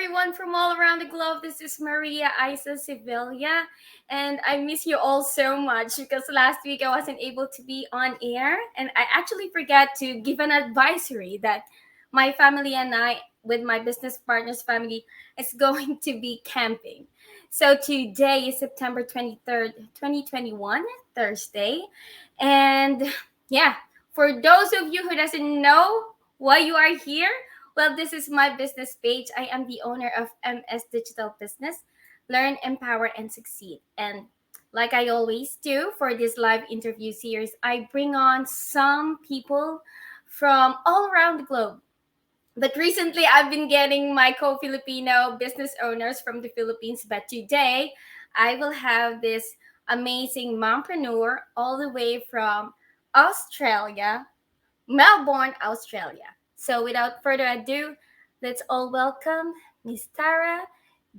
everyone from all around the globe. This is Maria Isa Sevilla, and I miss you all so much because last week I wasn't able to be on air, and I actually forgot to give an advisory that my family and I, with my business partner's family, is going to be camping. So today is September 23rd, 2021, Thursday, and yeah, for those of you who doesn't know why you are here, well, this is my business page. I am the owner of MS Digital Business. Learn, empower, and succeed. And like I always do for this live interview series, I bring on some people from all around the globe. But recently, I've been getting my co Filipino business owners from the Philippines. But today, I will have this amazing mompreneur all the way from Australia, Melbourne, Australia. So without further ado, let's all welcome Miss Tara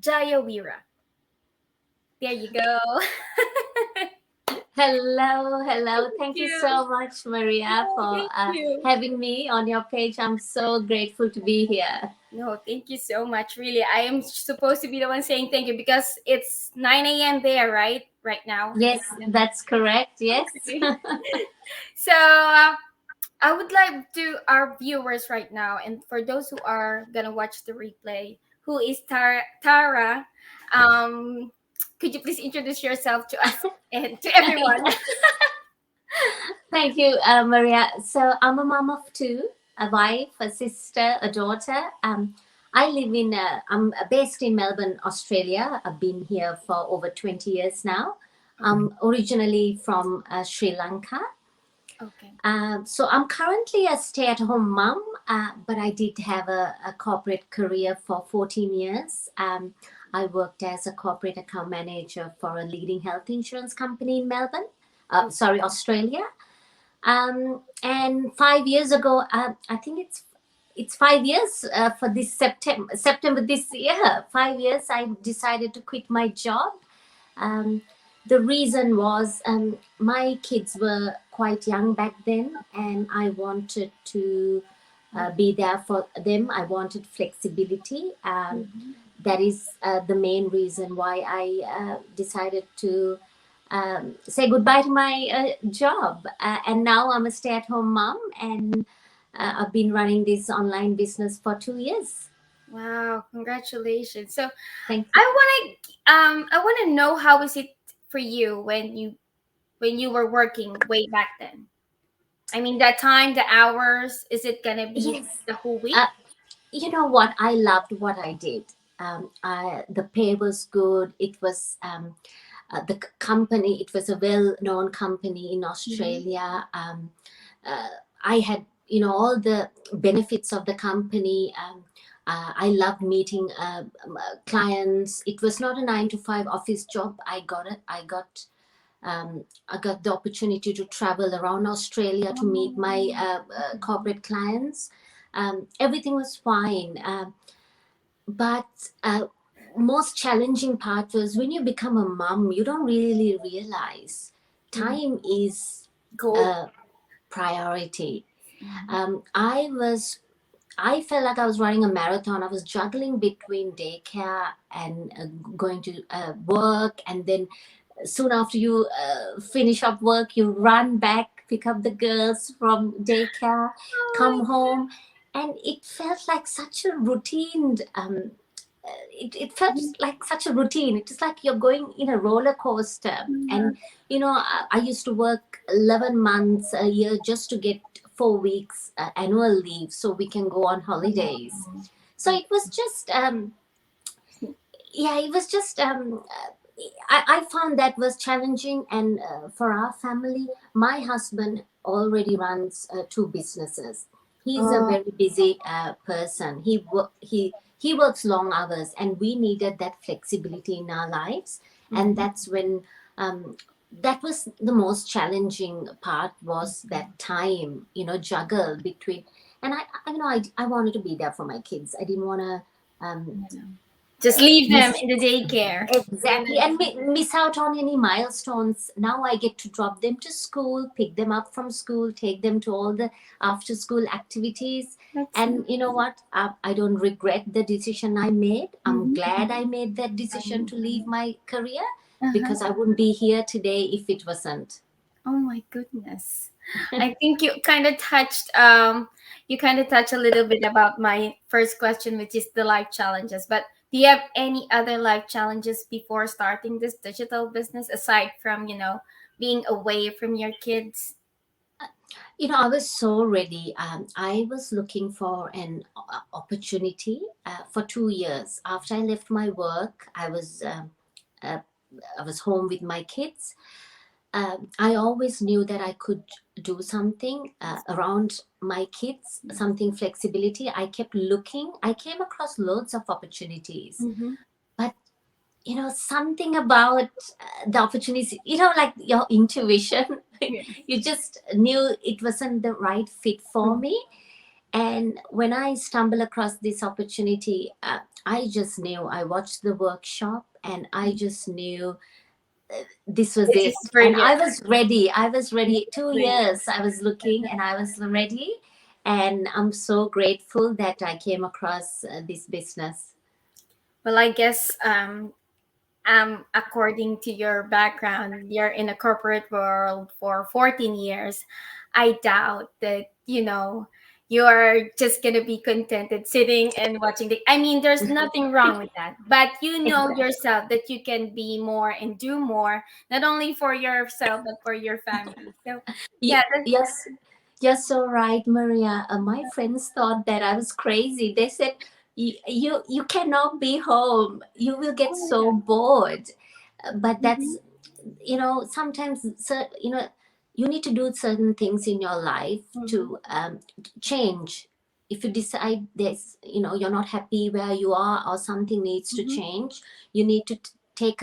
Jayaweera. There you go. Hello, hello. Thank Thank you you. so much, Maria, Oh, for thank you. having me on your page. I'm so grateful to be here. No, thank you so much. Really, I am supposed to be the one saying thank you because it's 9 a.m. there, right? Right now. Yes, that's correct. Yes. Okay. So I would like to our viewers right now, and for those who are gonna watch the replay, who is Tara? Um, could you please introduce yourself to us and to everyone? Thank you, Maria. So I'm a mom of two, a wife, a sister, a daughter. I live I'm based in Melbourne, Australia. I've been here for over 20 years now. I'm originally from Sri Lanka. Okay. So I'm currently a stay-at-home mom, but I did have a corporate career for 14 years. I worked as a corporate account manager for a leading health insurance company in Melbourne, Australia. And 5 years ago, I think it's 5 years for this September this year. 5 years, I decided to quit my job. Um, the reason was my kids were quite young back then, and I wanted to be there for them. I wanted flexibility. That is the main reason why I decided to say goodbye to my job. And now I'm a stay-at-home mom, and I've been running this online business for 2 years. Wow, congratulations. So Thank you. I wanna know how is it for you when you were working way back then? I mean that time, the hours, is it gonna be Yes. the whole week? Uh, you know what? I loved what I did. The pay was good. It was company. It was a well-known company in Australia. I had, all the benefits of the company. I loved meeting clients. It was not a 9 to 5 office job. I got the opportunity to travel around Australia to meet my corporate clients. Everything was fine. But most challenging part was when you become a mom, you don't really realize time is Gold. a priority. I felt like I was running a marathon. I was juggling between daycare and going to work, and then soon after you finish up work, you run back, pick up the girls from daycare, come home, and it felt like such a routine. It felt like such a routine. It is like you're going in a roller coaster. And I used to work 11 months a year just to get 4 weeks annual leave so we can go on holidays. So it was just yeah, it was just I found that was challenging. And for our family, my husband already runs two businesses. He's a Oh, very busy person. He works long hours, and we needed that flexibility in our lives. And that's when that was the most challenging part, was that time, juggle between. And I wanted to be there for my kids. I didn't want to Just leave them miss in the daycare. And exactly, then, and miss out on any milestones. Now I get to drop them to school, pick them up from school, take them to all the after school activities. that's And you know what, I don't regret the decision I made. I'm mm-hmm. glad I made that decision to leave my career, Uh-huh. because I wouldn't be here today if it wasn't. Oh my goodness. I think you kind of touched a little bit about my first question, which is the life challenges. But do you have any other life challenges before starting this digital business aside from, being away from your kids? I was so ready. I was looking for an opportunity for 2 years. After I left my work, uh, I was home with my kids. I always knew that I could do something around my kids, something flexibility. I kept looking. I came across loads of opportunities, Mm-hmm. but something about the opportunities, like your intuition, Yeah. you just knew it wasn't the right fit for Mm-hmm. me. And when I stumbled across this opportunity, I just knew. I watched the workshop and I just knew this was This it. is for And you. I was ready 2 years. I was looking and I was ready. And I'm so grateful that I came across this business. Well, I guess according to your background, you're in a corporate world for 14 years. I doubt that, you're just going to be contented sitting and watching I mean, there's nothing wrong with that. But you know Exactly. yourself that you can be more and do more, not only for yourself, but for your family. So, yeah, Yes, you're so right, Maria. My friends thought that I was crazy. They said, You cannot be home. You will get oh my so God. bored." But Mm-hmm. that's, sometimes, you need to do certain things in your life Mm-hmm. to change. If you decide you're not happy where you are, or something needs to Mm-hmm. change, you need to take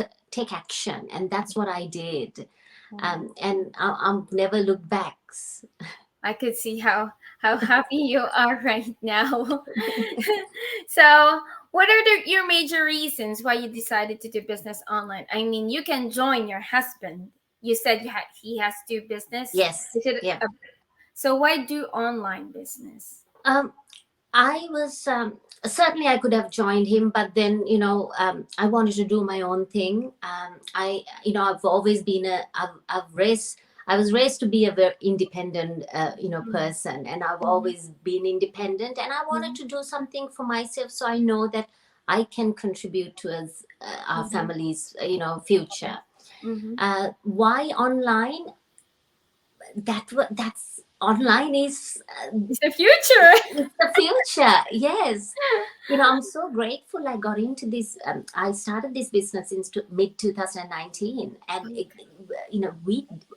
action. And that's what I did. And I'll never look back. I could see how happy you are right now. So, what are your major reasons why you decided to do business online? I mean, you can join your husband. You said he has to do business. Yes, Is it yeah. so? Why do online business? Um, I was certainly I could have joined him, but then I wanted to do my own thing. I've always been I was raised to be a very independent person, and I've Mm-hmm. always been independent, and I wanted Mm-hmm. to do something for myself, so I know that I can contribute towards our Mm-hmm. family's future. Mm-hmm. Why online? That's online is It's the future. it's the future. Yes. I'm so grateful I got into this. I started this business in mid 2019, and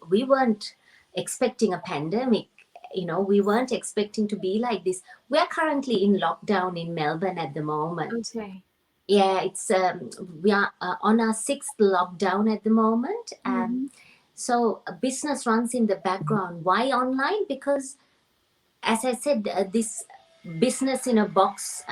we weren't expecting a pandemic. We weren't expecting to be like this. We are currently in lockdown in Melbourne at the moment. Okay. Yeah, it's we are on our sixth lockdown at the moment. Mm-hmm. So a business runs in the background. Why online? Because, as I said, this business in a box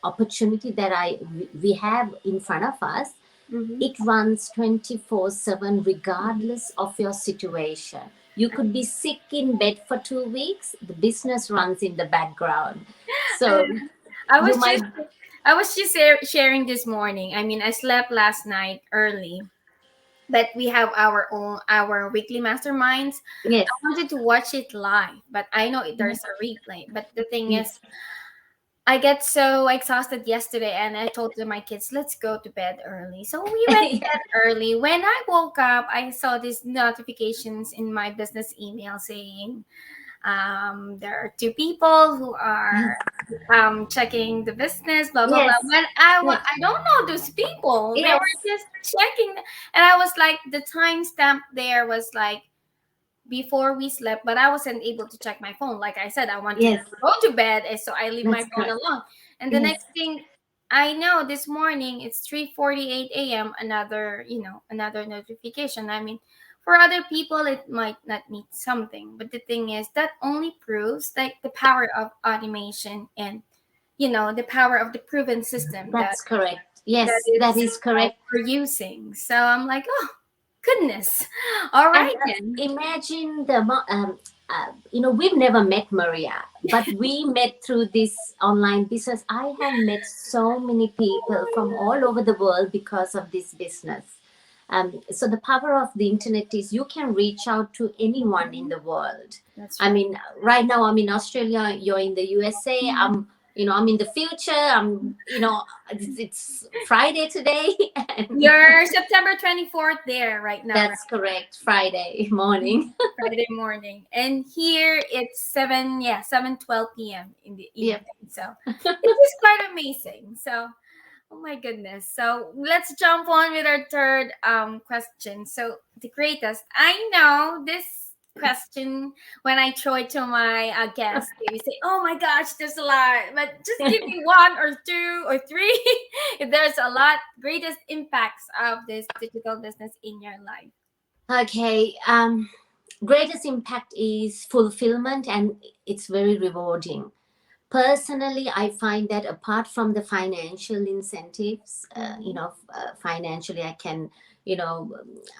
opportunity that we have in front of us, Mm-hmm. it runs 24/7 regardless of your situation. You could be sick in bed for 2 weeks, the business runs in the background. So I you was might, just sharing this morning. I mean, I slept last night early, but we have our weekly masterminds. yes, I wanted to watch it live, but I know there's a replay. But the thing is, I get so exhausted yesterday, and I told my kids, "Let's go to bed early." So we went to bed early. When I woke up, I saw these notifications in my business email saying, there are two people who are checking the business, blah blah blah. yes, When yes, I don't know those people. They were yes, just checking, and I was like, the timestamp there was like before we slept, but I wasn't able to check my phone. Like I said, I want to yes, go to bed, and so I leave my that's phone correct. alone. And the Yes, next thing I know, this morning it's 3:48 a.m. Another notification. I mean, for other people it might not mean something, but the thing is that only proves like the power of automation and the power of the proven system that that's correct. that Yes, that is is like correct. we're using. So I'm like, oh goodness. All And right then. imagine we've never met Maria, but we met through this online business. I have met so many people from all over the world because of this business. So the power of the internet is you can reach out to anyone in Mhm. the world. That's I right. mean, right now I'm in Australia, you're in the USA. Mhm. I'm in the future. It's Friday today, and You're September 24th there right now, right? that's correct. Friday morning. Friday morning. And here it's 7, yeah, 7:12 p.m. in the Yep. evening. So it is quite amazing. So, oh my goodness. So let's jump on with our third question. So the greatest. I know this question when I throw it to my guests, they will say, "Oh my gosh, there's a lot." But just give me one or two or three. If there's a lot, greatest impacts of this digital business in your life. Okay. Greatest impact is fulfillment, and it's very rewarding. Personally, I find that apart from the financial incentives, Mhm. financially, I can,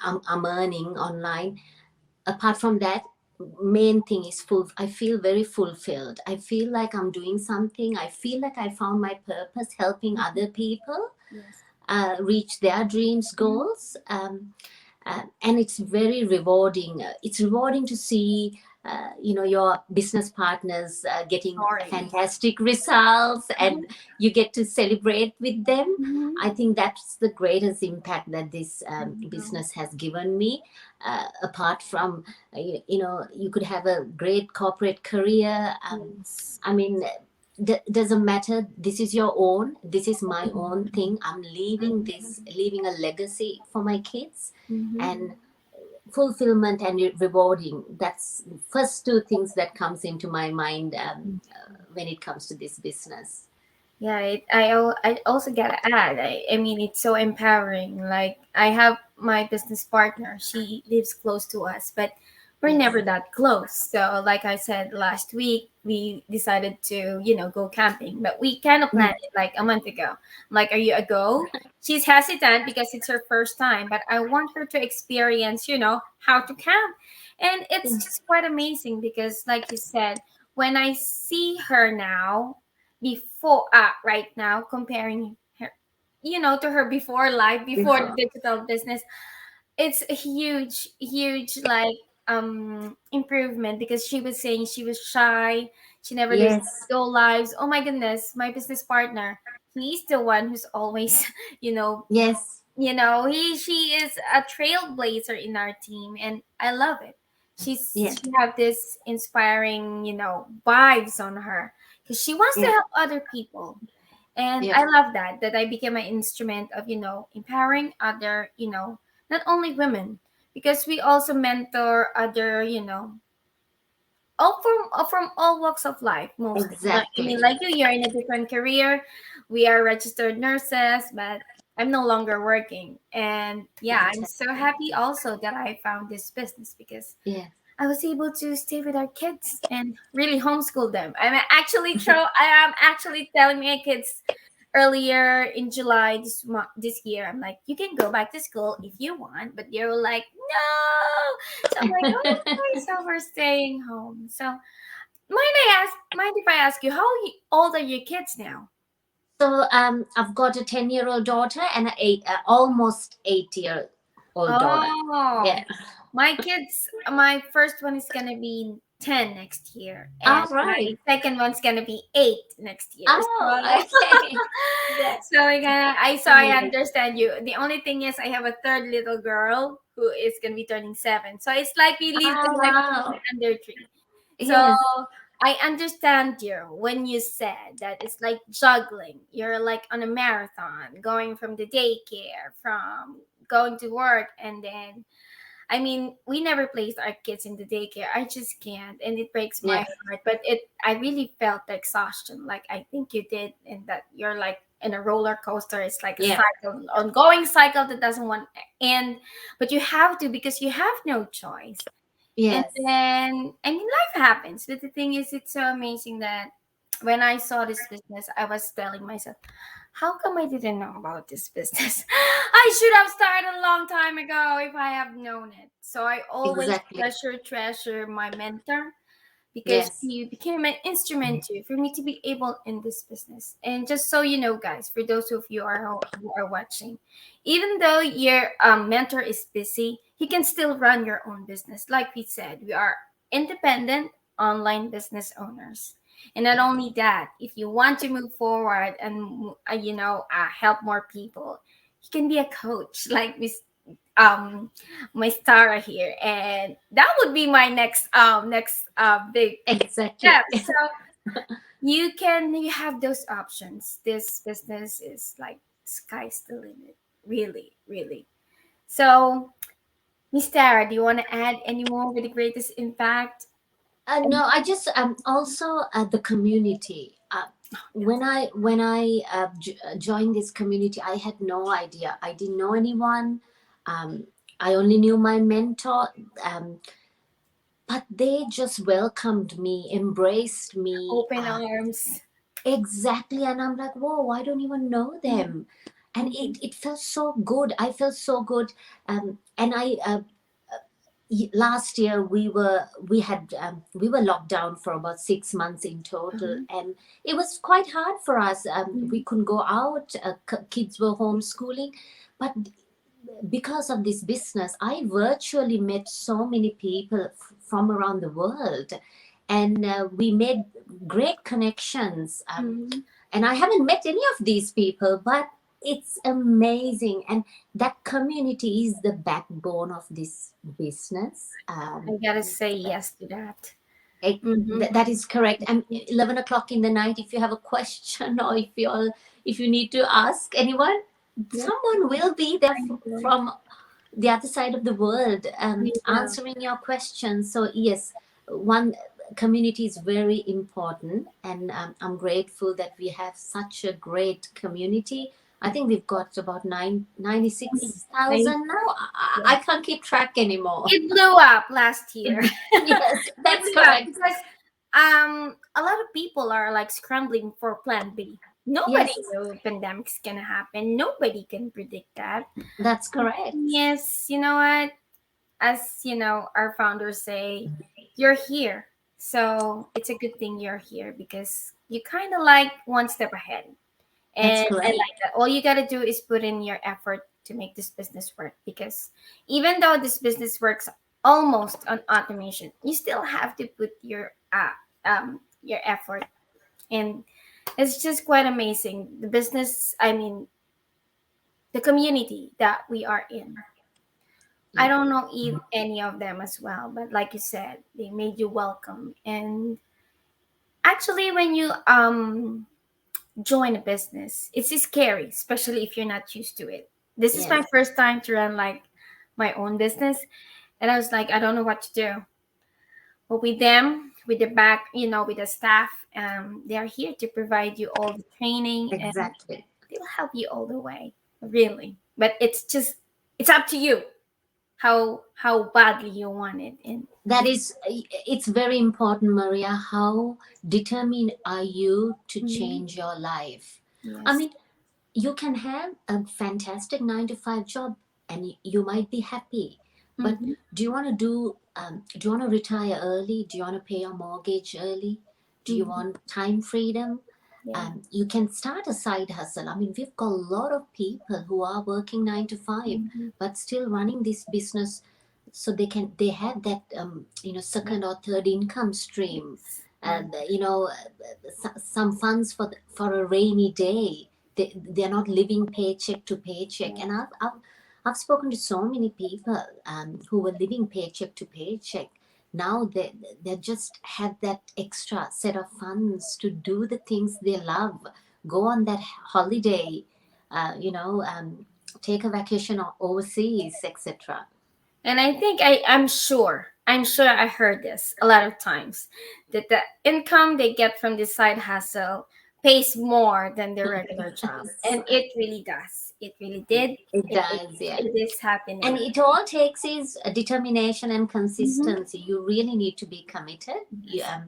I'm earning online. Apart from that, main thing is full. I feel very fulfilled. I feel like I'm doing something. I feel like I found my purpose, helping other people Yes. reach their dreams, Mhm. goals. And it's very rewarding. It's rewarding to see, your business partners getting Sorry. fantastic results, and you get to celebrate with them. Mhm. I think that's the greatest impact that this Mhm. business has given me. Apart from, you could have a great corporate career. Yes. I mean, doesn't matter. This is your own. This is my own thing. I'm leaving this, leaving a legacy for my kids, Mhm. and fulfillment and rewarding. That's first two things that comes into my mind when it comes to this business. Yeah, I also gotta add. I mean, it's so empowering. Like I have my business partner. She lives close to us, but we're Yes. never that close. So, like I said last week, we decided to go camping, but we kind of Mm. planned it like a month ago. I'm like, are you a go? She's hesitant because it's her first time, but I want her to experience how to camp, and it's Yes. just quite amazing because, like you said, when I see her now before right now comparing her to her before life before the Before. digital business, it's a huge like improvement because she was saying she was shy, she never does Yes. go lives. Oh my goodness, my business partner, he's the one who's always you know Yes. she is a trailblazer in our team, and I love it. Yes. She have this inspiring vibes on her because she wants to Yeah. help other people, and Yeah. I love that I became an instrument of empowering other not only women, because we also mentor other all from all walks of life mostly. Like, I mean, Exactly. like you're in a different career. We are registered nurses, but I'm no longer working. And yeah, I'm so Exactly. happy also that I found this business because Yeah. I was able to stay with our kids and really homeschool them. I am actually telling my kids earlier in July this year. I'm like, you can go back to school if you want, but they're like, no. So I'm like, oh, okay, so we're staying home. So mind if I ask you how old are your kids now? So I've got a 10-year-old daughter and almost 8-year-old daughter. Oh, Yeah. my first one is gonna be 10 next year, and All my right. second one's gonna be 8 next year. Oh, okay. That's So I amazing. understand you. The only thing is I have a third little girl who is gonna be turning 7. So it's like we live the Oh, life of wow. under 3. So Yes. I understand you when you said that it's like juggling. You're like on a marathon, going from the daycare, from going to work, and then I mean, we never placed our kids in the daycare. I just can't, and it breaks my Yeah. heart. But I really felt the exhaustion, like I think you did, and that you're like in a roller coaster. It's like a Yeah. cycle, ongoing cycle that doesn't want to end, but you have to because you have no choice. And Yes. then, I mean, life happens. But the thing is, it's so amazing that. when I saw this business, I was telling myself, how come I didn't know about this business? I should have started a long time ago if I have known it. So I always Exactly. treasure my mentor because Yes. he became an instrument too for me to be able in this business. And just so you know, guys, for those of you who are watching, even though your mentor is busy, he can still run your own business. Like we said, we are independent online business owners. And not only that, if you want to move forward and help more people, you can be a coach like um my Stara here, and that would be my next big Exactly. step. So you have those options. This business is like sky's the limit, really, really. So Miss Tara, do you want to add any more with the greatest impact? No, I just also the community. When I joined this community, I had no idea. I didn't know anyone. Um, I only knew my mentor, but they just welcomed me, embraced me. Open arms. Exactly, and I'm like, whoa, I don't even know them, and Mhm. it felt so good. I felt so good, and I last year we were locked down for about 6 months in total, Mhm. and it was quite hard for us. We Mhm. couldn't go out. Kids were homeschooling, but because of this business, I virtually met so many people from around the world, and we made great connections. Mhm. And I haven't met any of these people, but it's amazing. And that community is the backbone of this business. I gotta say yes to that. It, Mm-hmm. that is correct. And 11 o'clock in the night, if you have a question or if you need to ask anyone, Yep. someone will be there I will. from the other side of the world, We will. answering your questions. So yes, one community is very important, and I'm grateful that we have such a great community. I think we've got about I, 96,000 now. I yeah. can't keep track anymore. It blew up last year. Yes, It that's blew up correct. because a lot of people are like scrambling for plan B. Nobody Yes, knew pandemic's gonna happen. Nobody can predict that. that's correct. Yes, you know what? As you know, our founders say, you're here. So it's a good thing you're here because you kind of like one step ahead. That's And I correct. like that. All you got to do is put in your effort to make this business work because even though this business works almost on automation, you still have to put your effort. And it's just quite amazing. The business, I mean, the community that we are in. I Yeah. don't know any of them as well, but like you said, they made you welcome. And actually, when you join a business, it's scary, especially if you're not used to it. This is my Yes, first time to run like my own business, and I was like, I don't know what to do. But with them, with the back, with the staff, they are here to provide you all the training, and exactly. they will help you all the way, really. But it's up to you how badly you want it, and That is, it's very important, Maria. How determined are you to mhm, change your life? I yes. mean, you can have a fantastic 9 to 5 job and you might be happy, but Mm-hmm. do you want to retire early? Do you want to pay your mortgage early? Do you Mm-hmm. want time freedom? Yeah. You can start a side hustle. I mean, we've got a lot of people who are working 9 to 5 Mm-hmm. but still running this business, so they have that Yeah. second or third income stream, Yes. Yes. and some funds for a rainy day. They're not living paycheck to paycheck, and Yes. I've spoken to so many people who were living paycheck to paycheck. Now they just have that extra set of funds to do the things they love, go on that holiday, uh, you know um, take a vacation overseas, etc. And I think I'm sure I heard this a lot of times that the income they get from this side hustle pays more than their regular job. Yes, And it really does. It really did. it It, does, yeah. it is And happening. it all takes is determination and Mm-hmm. consistency. You really need to be committed. Yes.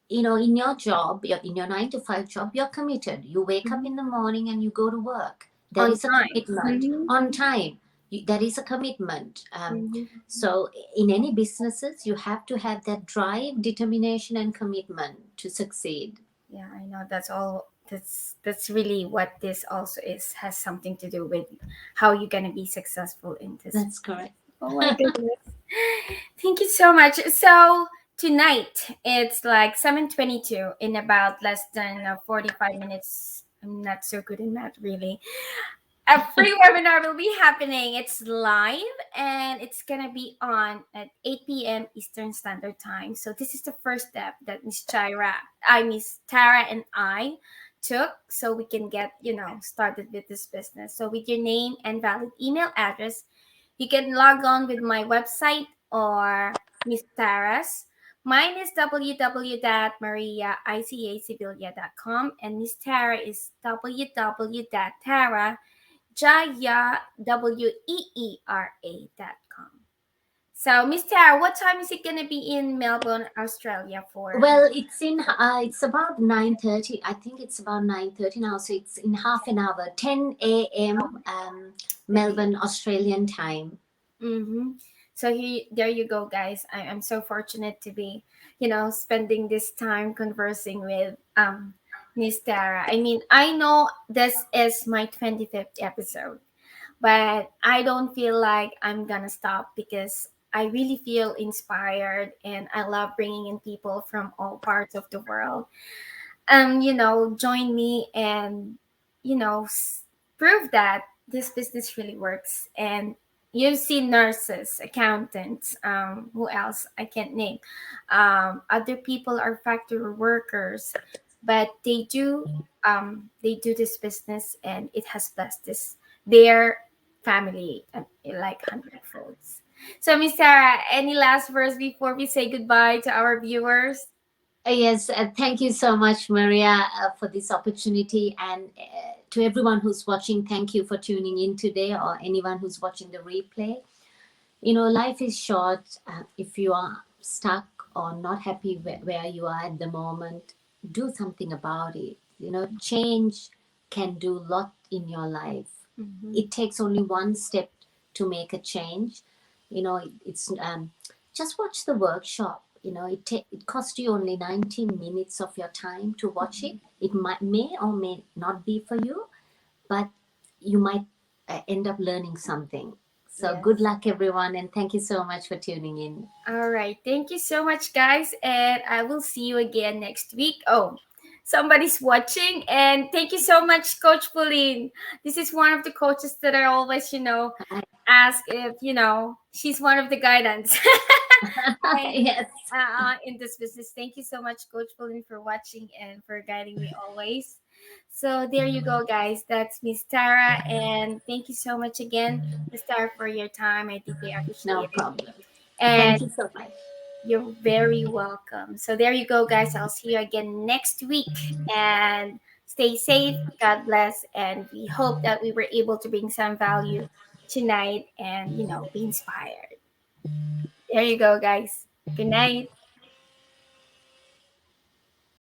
in your job, in your 9 to 5 job, you're committed. You wake up Mhm. in the morning and you go to work. There On is a time. commitment Mhm. on time. There is a commitment. Mhm. So in any businesses, you have to have that drive, determination, and commitment to succeed. Yeah, I know that's all. That's really what this also is, has something to do with how you're gonna be successful in this That's business. correct. Oh my goodness. Thank you so much. So tonight it's like 7:22, in about less than 45 minutes. I'm not so good in math really. A free webinar will be happening. It's live and it's gonna be on at 8 p.m. Eastern Standard Time. So this is the first step that Miss Tara and I took so we can get, started with this business. So with your name and valid email address, you can log on with my website or Miss Tara's. Mine is www.mariaicasevilla.com and Miss Tara is www.jayaweera.com. So, Miss Tara, what time is it gonna be in Melbourne, Australia for? Well, it's about 9:30. I think it's about 9:30 now, so it's in half an hour, 10 a.m. Melbourne Australian time. Mm-hmm. So there you go, guys. I'm so fortunate to be, spending this time conversing with Miss Tara. I mean, I know this is my 25th episode, but I don't feel like I'm gonna stop because I really feel inspired and I love bringing in people from all parts of the world. Join me and, you know, s- prove that this business really works. And you see nurses, accountants, who else I can't name. Other people are factory workers, but they do this business and it has blessed their family like hundredfolds. So, Miss Sarah, any last words before we say goodbye to our viewers? Yes, thank you so much, Maria, for this opportunity. And to everyone who's watching, thank you for tuning in today, or anyone who's watching the replay. Life is short. If you are stuck or not happy where you are at the moment, do something about it. Change can do a lot in your life. Mm-hmm. It takes only one step to make a change. It's just watch the workshop. It costs you only 90 minutes of your time to watch it. It may or may not be for you, but you might end up learning something. So good Yes. luck, everyone, and thank you so much for tuning in. All right. Thank you so much, guys. And I will see you again next week. Oh, somebody's watching. And thank you so much, Coach Pauline. This is one of the coaches that I always, Bye. ask if, she's one of the guidance and, Yes. in this business. Thank you so much, Coach Pauline, for watching and for guiding me always. So there you go, guys. That's Miss Tara. And thank you so much again, Miss Tara, for your time. I deeply No appreciate it. problem. And Thank you so much. you're very welcome. So there you go, guys. I'll see you again next week. And stay safe. God bless. And we hope that we were able to bring some value tonight and, be inspired. There you go, guys. Good night.